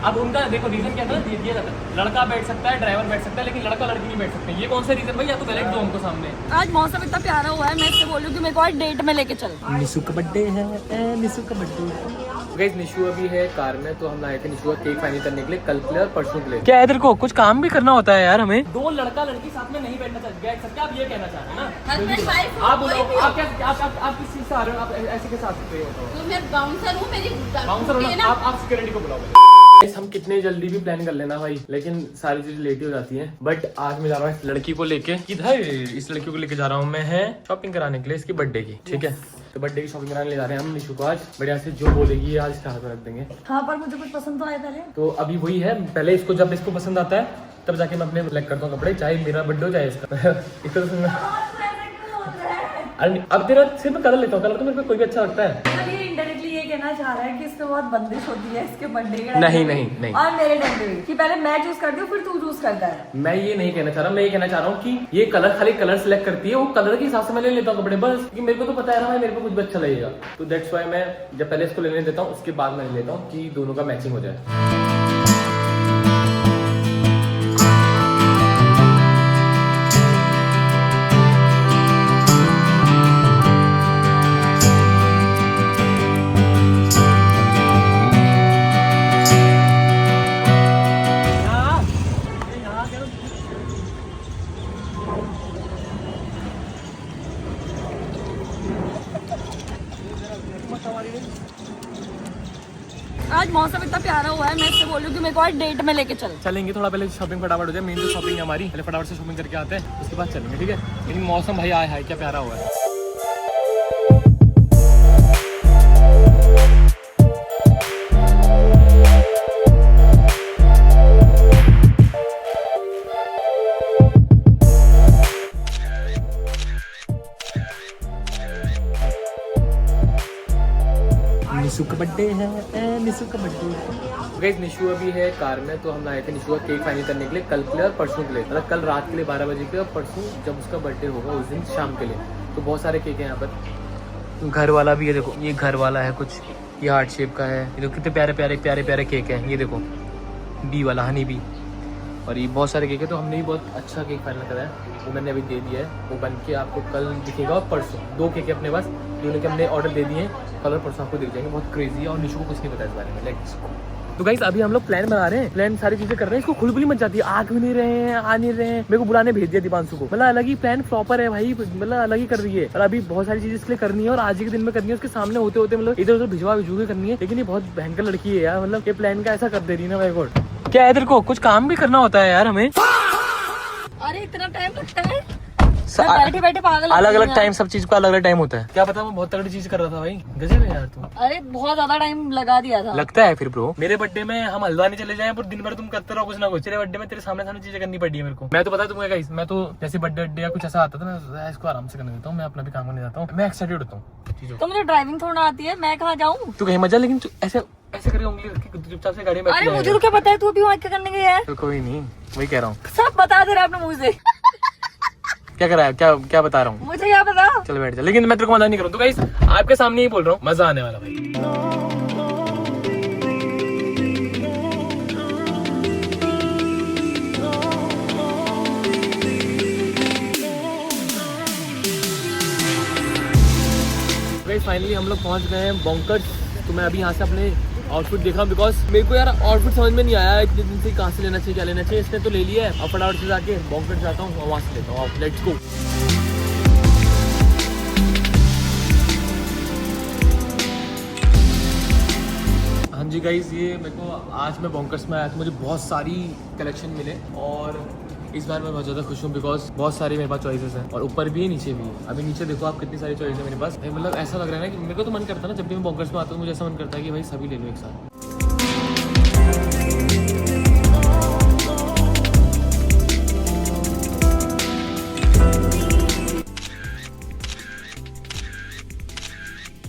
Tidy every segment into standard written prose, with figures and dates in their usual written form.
अब उनका देखो रीजन क्या था, दिया जाता है लड़का बैठ सकता है, ड्राइवर बैठ सकता है, लेकिन लड़का लड़की नहीं बैठ सकते। ये कौन सा रीजन भाई, या तो गलत दो हमको सामने। आज मौसम इतना प्यारा हुआ है, मैं इससे बोल रही हूँ कि मेरे को आज डेट में लेके चल। निशु का बर्थडे है, निशु का बर्थडे। गाइस निशु अभी है कार में, तो हम लाए थे निशु का केक फाइनल करने के लिए, कल के लिए और परसों के लिए। क्या है तेरे को कुछ काम भी करना होता है यार हमें। दो लड़का लड़की साथ में नहीं बैठ सकते, आप ये कहना चाह रहे हैं ना। आप बोलो आप क्या आप किस चीज से आ रहे हो, आप ऐसे के साथ सकते हो। तो मैं बाउंसर हूँ, मेरी बाउंसर होना, आप सिक्योरिटी को बुलाओ। हम कितने जल्दी भी प्लान कर लेना भाई, लेकिन सारी चीजें लेट ही हो जाती हैं। बट आज मैं जा रहा हूँ इस लड़की को लेके, किधर इस लड़की को लेके जा रहा हूँ मैं है शॉपिंग कराने के लिए इसकी बर्थडे की। ठीक है, तो बर्थडे की शॉपिंग कराने ले जा रहे हैं हम निशु को। आज बढ़िया से जो बोलेगी आज इसके हाथ में रख देंगे। हाँ, पर मुझे कुछ पसंद तो आया पहले। तो अभी वही है, पहले इसको जब इसको पसंद आता है तब जाके मैं अपने सेलेक्ट करता हूँ कपड़े, चाहे मेरा बर्थडे हो चाहे इसका। अब तेरा सिर्फ कलर लेता हूँ, कलर तो मेरे को कोई भी अच्छा लगता है। इनडायरेक्टली ये कहना चाह रहा है कि इसमें बहुत बंदिश होती है इसके बर्थडे के नहीं। और मेरे बर्थडे कि पहले मैं चूज करती हूँ फिर तू चूज करता है। मैं ये नहीं कहना चाह रहा, मैं ये कहना चाह रहा हूँ कि ये कलर खाली कलर सिलेक्ट करती है, वो कलर के हिसाब से मैं ले लेता हूँ कपड़े बस, क्योंकि मेरे को तो पता है ना भाई मेरे को कुछ भी अच्छा लगेगा। तो दैट्स व्हाई मैं जब पहले इसको लेने देता हूँ उसके बाद मैं लेता हूँ कि दोनों का मैचिंग हो जाए। आज मौसम इतना प्यारा हुआ है, मैं इससे बोल रही हूँ कि मेरे को आज डेट में लेके चल। चलेंगे थोड़ा पहले शॉपिंग फटाफट हो जाए, मेन जो शॉपिंग है हमारी, पहले फटाफट से शॉपिंग करके आते हैं उसके बाद चलेंगे। ठीक है, लेकिन मौसम भाई आया है क्या प्यारा हुआ है। निशु का बर्थडे है, निशु का बर्थडे। गाइस निशु अभी है कार में, तो हम लाए थे निशु का केक फाइनल करने के लिए, कल के लिए और परसों के लिए। मतलब कल रात के लिए 12 बजे के, और परसों जब उसका बर्थडे होगा उस दिन शाम के लिए। तो बहुत सारे केक हैं यहाँ पर। घर वाला भी है देखो, ये घर वाला है कुछ, ये हार्ट शेप का है। ये देखो कितने प्यारे प्यारे केक हैं। ये देखो बी वाला हनी बी, और ये बहुत सारे केक है। तो हमने भी बहुत अच्छा केक फाइनल करा है, वो मैंने अभी दे दिया है। वो बन के आपको कल दिखेगा, और परसों 2 केक है अपने पास, दोनों के हमने ऑर्डर दे दिए। कल और परसों आपको दिख जाएंगे। बहुत क्रेजी है और निशु को कुछ नहीं पता इस बारे में। Let's go. तो गाइस अभी हम लोग प्लान बना रहे हैं, प्लान सारी चीजें कर रहे हैं। इसको खुलबुली मच जाती है, आ भी नहीं रहे हैं, आ नहीं रहे हैं। मेरे को बुलाने भेज दिया दीपांशु को, मतलब अलग ही प्लान प्रॉपर है भाई, मतलब अलग ही कर रही है। और अभी बहुत सारी चीजें इसके लिए करनी है, और आज ही के दिन में करनी है। उसके सामने होते होते मतलब इधर उधर भिजवा के करनी है। लेकिन ये बहुत भयंकर लड़की है यार, मतलब ये प्लान का ऐसा कर दे रही है ना भाई गॉड। क्या है तेरे को कुछ काम भी करना होता है यार हमें। अरे इतना टाइम लगता है, बैठे बैठे पागल। अलग अलग टाइम, सब चीज का अलग अलग टाइम होता है। क्या पता मैं बहुत तगड़ी चीज कर रहा था भाई, गजब है यार तुम। अरे बहुत ज्यादा टाइम लगा दिया था। लगता है फिर ब्रो, मेरे बर्थडे में हम हल्द्वानी चले जाएं पर दिन भर तुम करते रहो कुछ ना कुछ। तेरे बर्थडे में तेरे सामने चीजें करनी पड़ी है मेरे को। मैं तो पता है तुम्हें गाइस, मैं तो जैसे बर्थडे या कुछ ऐसा आता था, मैं इसको आराम से करने देता हूँ, मैं अपना भी काम करने जाता हूँ, मैं एक्साइटेड होता हूँ। तो मुझे ड्राइविंग थोड़ा आती है, मैं कहाँ जाऊँ। तू कहीं मजा, लेकिन ऐसे ऐसे करके उंगली रख के चुपचाप से गाड़ी में। अरे मुझे तो क्या पता है तू अभी वहाँ क्या करने गया है। तो कोई नहीं, वही कह रहा हूँ। सब बता दे रहा है अपने मुँह से। क्या कर रहा है, क्या बता रहा हूँ, मुझे क्या पता। चल बैठ जा, लेकिन मैं तेरे को मजा नहीं करूँ। तो गाइस आपके सामने ही बोल रहा हूँ, मजा आने वाला भाई। फाइनली हम लोग पहुंच गए हैं बॉन्कर्स। तो मैं अभी यहाँ से अपने आउटफिट देख रहा हूँ, बिकॉज मेरे को यार आउटफिट समझ में नहीं आया इतने दिन से, कहाँ से लेना चाहिए क्या लेना चाहिए। इसने तो ले लिया है, अब फटाफट से जाके बॉन्कर्स जाता हूँ और वहाँ से लेता हूँ। Let's go. हाँ जी गाइज, ये मेरे को आज मैं बॉन्कर्स में आया था, मुझे बहुत सारी कलेक्शन मिले, और इस बार मैं बहुत ज़्यादा खुश हूँ बिकॉज बहुत सारी मेरे पास चॉइसेस हैं, और ऊपर भी है नीचे भी है। अभी नीचे देखो आप कितनी सारी चॉइस है मेरे पास। मतलब ऐसा लग रहा है ना कि मेरे को तो मन करता है ना, जब भी मैं बॉन्कर्स में आता हूँ मुझे ऐसा मन करता है कि भाई सभी ले लो एक साथ।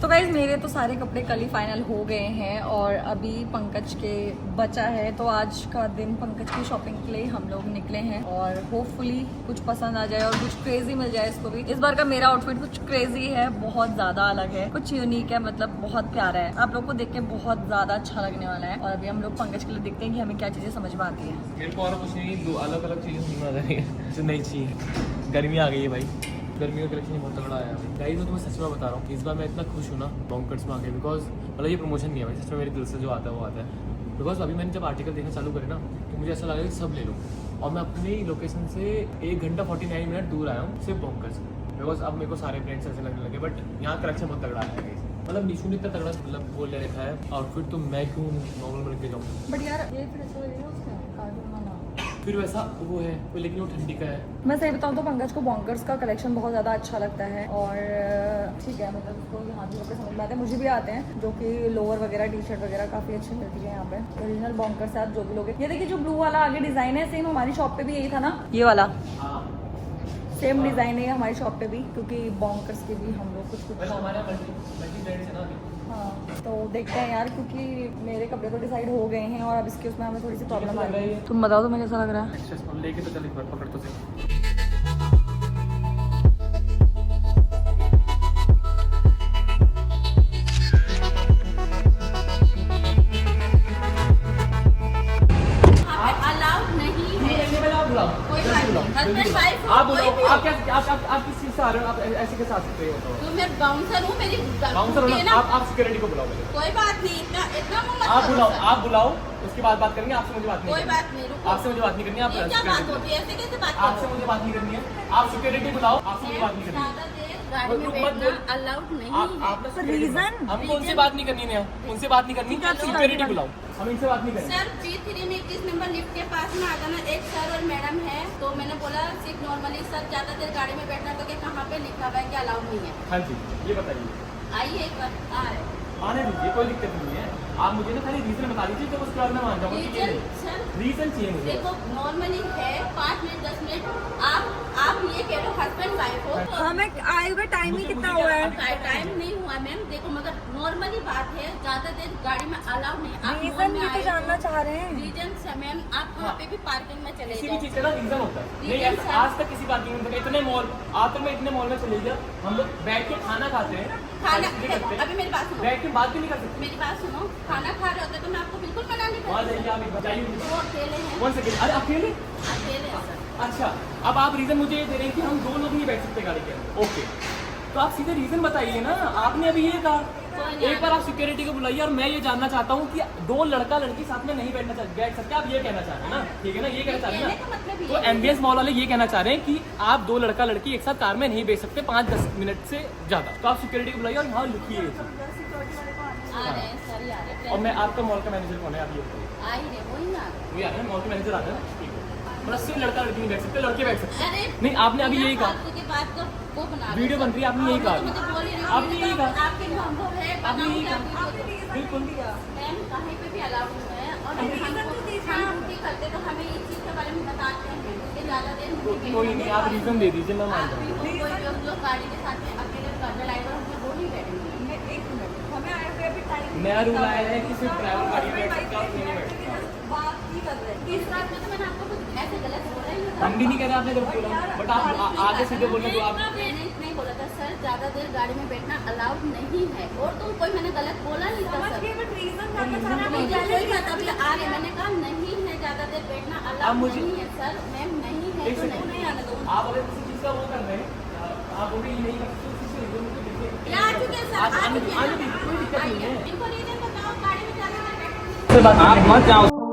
तो गाइस मेरे मेरे तो सारे कपड़े कल ही फाइनल हो गए हैं और अभी पंकज के बचा है, तो आज का दिन पंकज की शॉपिंग के लिए हम लोग निकले हैं और होपफुली कुछ पसंद आ जाए और कुछ क्रेजी मिल जाए इसको भी। इस बार का मेरा आउटफिट कुछ क्रेजी है, बहुत ज्यादा अलग है, कुछ यूनिक है, मतलब बहुत प्यारा है, आप लोग को देख के बहुत ज्यादा अच्छा लगने वाला है। और अभी हम लोग पंकज के लिए देखते हैं कि हमें क्या चीजें समझ में आती है। मेरे को और कुछ नहीं, दो अलग अलग चीज़ें समझ में आ रही है जो नहीं चाहिए। गर्मी आ गई है भाई, गर्मी का कलेक्शन बहुत तगड़ा आया है गाइस। मैं तुम्हें सच में बता रहा हूँ कि इस बार मैं इतना खुश हूँ ना बॉन्कर्स में आके, बिकॉज मतलब ये प्रमोशन नहीं है भाई, सच में मेरे दिल से जो आता है वो आता है। बिकॉज अभी मैंने जब आर्टिकल देखना चालू करे ना तो मुझे ऐसा लगा कि सब ले लूँ, और मैं अपनी लोकेशन से 1 घंटा 49 मिनट दूर आया हूँ सिर्फ बॉन्कर्स। बिकॉज अब मेरे को सारे ब्रांड्स ऐसे लगने लगे, बट यहाँ कलेक्शन बहुत तगड़ा आया है। मतलब निशू ने इतना तगड़ा मतलब बोल ले रखा है आउटफिट, तो मैं क्यों नॉर्मल बन के जाऊँ। बट यार ये फिर ऐसा लगेगा उसका कार्टून वाला, फिर वैसा वो है वो, लेकिन वो ठंडी का है। मैं सही बताऊँ तो पंकज को बॉन्कर्स का कलेक्शन बहुत ज़्यादा अच्छा लगता है और ठीक है, मतलब उसको यहाँ भी लोग समझ में आते हैं, मुझे भी आते हैं, जो कि लोअर वगैरह टी शर्ट वगैरह काफ़ी अच्छी मिलती है यहाँ पे। ओरिजिनल बॉन्कर्स आप जो भी लोग, ये देखिए जो ब्लू वाला आगे डिज़ाइन है सेम हमारी शॉप पे भी यही था ना, ये वाला सेम डिज़ाइन है हमारी शॉप पे भी, क्योंकि बॉन्कर्स के भी हम लोग कुछ हमारे मल्टी ब्रांड्स है ना। हाँ तो देखते हैं यार, क्योंकि मेरे कपड़े तो डिसाइड हो गए हैं और अब इसके उसमें हमें थोड़ी सी प्रॉब्लम आ रही है। तुम बताओ तुम्हें कैसा लग रहा है? लेके तो चल एक बार पकड़ तो सही। आप बोलो, आप किस चीज से आ रहे हो? आप ऐसे कैसे आ सकते हो? तो मैं बाउंसर हूँ, मेरी बाउंसर हो ना, आप सिक्योरिटी को बुलाओ पहले। कोई बात नहीं, इतना आप बुलाओ उसके बाद बात करेंगे। आपसे मुझे बात नहीं कोई बात नहीं, रुको। आपसे मुझे बात नहीं करनी है। ये क्या बात होती है, ऐसे कैसे बात आपसे मुझे बात नहीं करनी है, आप सिक्योरिटी बुलाओ। आपसे मुझे बात नहीं करनी है। गाड़ी में बैठना अलाउड नहीं है। रीजन हमको उनसे बात नहीं करनी है, उनसे बात नहीं करनी, आप सिक्योरिटी बुलाओ, हम इनसे बात नहीं करेंगे। सर P3 में 21 नंबर लिफ्ट के पास में आ जाना, एक सर और मैडम है, तो मैंने बोला सिर्फ नॉर्मली सर ज्यादा देर गाड़ी में बैठना, तो क्या कहाँ पे लिखा हुआ है कि अलाउड नहीं है? हाँ जी, ये बताइए। आइए एक बार आ रहे आने दीजिए, कोई दिक्कत नहीं है। आप मुझे ना खाली रीजन बता दीजिए, तो उसके बाद मैं मान जाऊंगा कि ये सर रीजन चाहिए मुझे। देखो नॉर्मली है 5 मिनट 10 मिनट, आप ये कह रहे हो हस्बैंड वाइफ हो तो हमें आए हुए टाइम ही कितना हुआ है? टाइम नहीं हुआ मैम, देखो मगर नॉर्मली बात है, ज्यादा देर गाड़ी में अलाउ नहीं। आप रीजन भी तो जानना चाह रहे हैं। रीजन से मैम आप वहाँ पे भी पार्किंग में चले किसी भी जाओ। चीज का ना रीजन होता है। नहीं Reason, ऐसा sir। आज तक किसी बात नहीं होता। इतने मॉल आज तक मैं इतने मॉल में चले गया, हम लोग बैठ के खाना खाते हैं, खाना चीजें करते हैं, अभी मेरी बात सुनो, बैठ के बात भी नहीं कर सकते। मेरी बात सुनो, खाना खा रहे होते तो मैं आपको बिल्कुल मना नहीं वहाँ करती। जाइए, आप एक बार जाइए। वो अकेले हैं, कौन से? अरे अकेले? अकेले हैं सर। अच्छा, अब आप रीजन मुझे ये दे रहे हैं कि हम 2 लोग नहीं बैठ सकते गाड़ी के अंदर। ओके, तो आप सीधे रीजन बताइए ना। आपने अभी ये कहा, एक बार आप सिक्योरिटी को बुलाइए, और मैं ये जानना चाहता हूँ कि 2 लड़का लड़की साथ में नहीं बैठ सकते। आप ये कहना चाह रहे हैं ना, ठीक है ना? ये कहना चाह रहे हैं कहने का मतलब ना। ये तो एमबीएस मॉल वाले ये कहना चाह रहे हैं कि आप 2 लड़का लड़की एक साथ कार में नहीं बैठ सकते 5-10 मिनट से ज्यादा। तो आप सिक्योरिटी को बुलाइए और यहाँ लिखिए ये चीज़। आ रहे हैं सर, आ रहे हैं। और मैं आपका मॉल का मैनेजर कौन है? आप ये बताइए। आ ही रहे, वही ना। वो आ रहे हैं, मॉल के मैनेजर आ रहे हैं, ठीक है। मतलब सिर्फ लड़का लड़की नहीं बैठ सकते, लड़के बैठ सकते हैं। अरे नहीं, आपने अभी यही कहा, फालतू की बात को वो बना रहे वीडियो हो। बन रही है, आपने यही कहा। मुझे बोल ही रही हो, आपने यही कहा, आपके अनुभव है, आपने यही बनाऊंगी कहा। आपकी वीडियो। बिल्कुल। मैम कहीं पे भी अलाउड है, और हम ड्यूटी करते तो हमें इस चीज़ के बारे में बताते हैं कि ज़्यादा देर नहीं कोई नहीं, आप रीजन दे दीजिए, मैं मान आप जाऊँगा। भी हो, कोई जो गाड़ी के साथ में अकेले ड्राइवर होंगे वो नहीं बैठेंगे। हमें आए हुए अभी टाइम नया रूल आया है कि सिर्फ ड्राइवर गाड़ी में बैठ सकता है, आप नहीं बैठ सकता। बात ही कर रहे हैं। इस बात में तो मैंने आपको कुछ ऐसे गलत बोला ही नहीं था। हम भी नहीं कह रहे, आपने गलत बोला, बट आप आगे सीधे बोल रहे तो आप। मैंने नहीं बोला था सर, ज्यादा देर गाड़ी में बैठना अलाउड नहीं है, और तो कोई मैंने गलत बोला नहीं था सर। कोई बात अभी आ रही, मैंने कहा नहीं है, ज्यादा देर बैठना आप अलाउड मुझे- नहीं है सर। मैम नहीं है एक तो सेकंड, नहीं आने दो। आप अगर किसी चीज़ का वो कर रहे हैं, आप वो भी नहीं कर सकते, उसी से रीजन मुझे देखिए। आ चुके हैं सर, आने दीजिए, कोई दिक्कत नहीं है। इनको रीजन बताओ, गाड़ी में ज्यादा देर बैठना। आप मत जाओ।